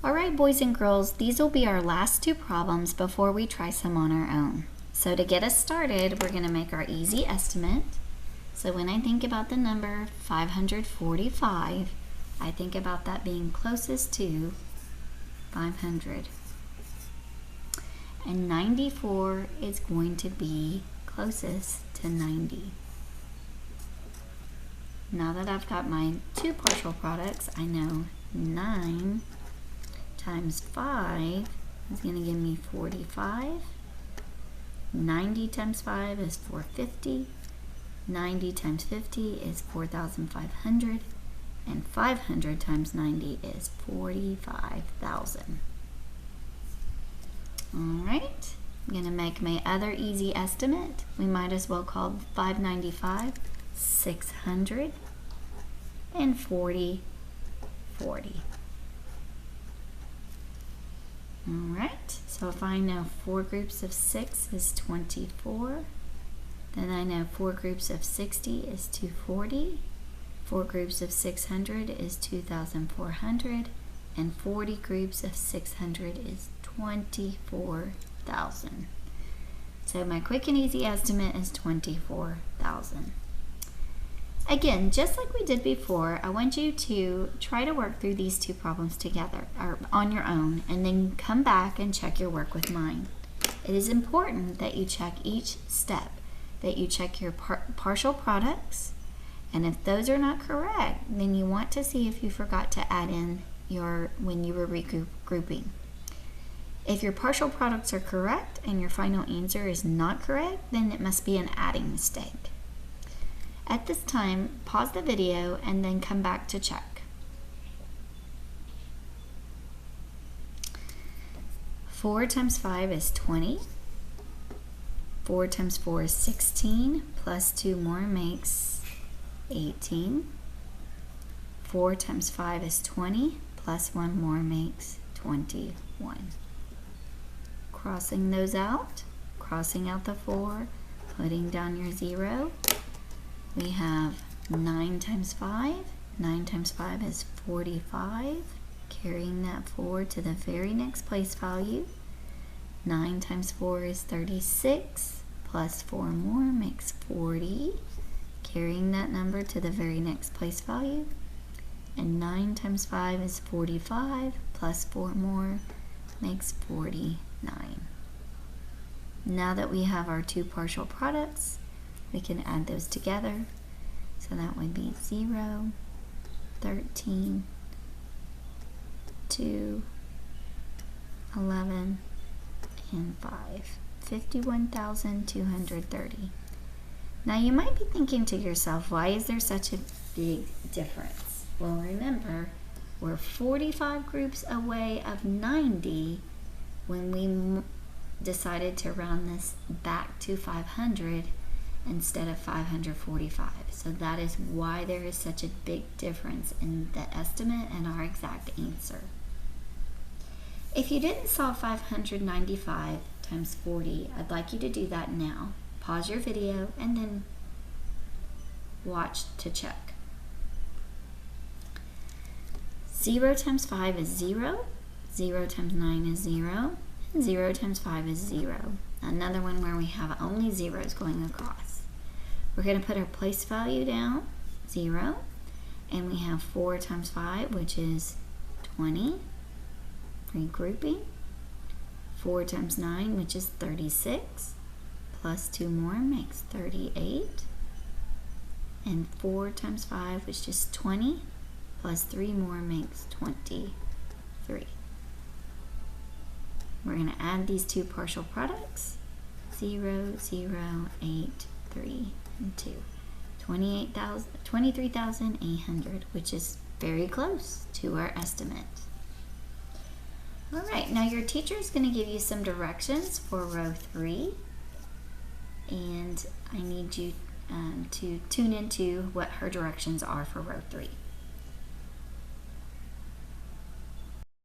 Alright, boys and girls, these will be our last two problems before we try some on our own. So to get us started, we're going to make our easy estimate. So when I think about the number 545, I think about that being closest to 500. And 94 is going to be closest to 90. Now that I've got my two partial products, I know 9 times 5 is going to give me 45. 90 times 5 is 450. 90 times 50 is 4,500. And 500 times 90 is 45,000. Alright, I'm going to make my other easy estimate. We might as well call 595 600 and 40 40. Alright, so if I know 4 groups of 6 is 24, then I know 4 groups of 60 is 240, 4 groups of 600 is 2,400, and 40 groups of 600 is 24,000. So my quick and easy estimate is 24,000. Again, just like we did before, I want you to try to work through these two problems together or on your own, and then come back and check your work with mine. It is important that you check each step, that you check your partial products, and if those are not correct, then you want to see if you forgot to add in when you were regrouping. If your partial products are correct and your final answer is not correct, then it must be an adding mistake. At this time, pause the video and then come back to check. 4 times 5 is 20. 4 times 4 is 16, plus 2 more makes 18. 4 times 5 is 20, plus 1 more makes 21. Crossing those out, crossing out the 4, putting down your 0. We have 9 times 5. 9 times 5 is 45. Carrying that 4 to the very next place value. 9 times 4 is 36. Plus 4 more makes 40. Carrying that number to the very next place value. And 9 times 5 is 45. Plus 4 more makes 49. Now that we have our two partial products, we can add those together. So that would be 0, 13, 2, 11, and 5. 51,230. Now you might be thinking to yourself, why is there such a big difference? Well, remember, we're 45 groups away of 90 when we decided to round this back to 500 instead of 545. So that is why there is such a big difference in the estimate and our exact answer. If you didn't solve 595 times 40, I'd like you to do that now. Pause your video and then watch to check. 0 times 5 is 0, 0 times 9 is 0, and 0 times 5 is 0. Another one where we have only zeros going across. We're going to put our place value down, 0, and we have 4 times 5, which is 20, regrouping. 4 times 9, which is 36, plus 2 more makes 38, and 4 times 5, which is 20, plus 3 more makes 23. We're going to add these two partial products, 0, 0, 8, 3, and 2. 23,800, which is very close to our estimate. Alright, now your teacher is going to give you some directions for row 3, and I need you to tune into what her directions are for row 3.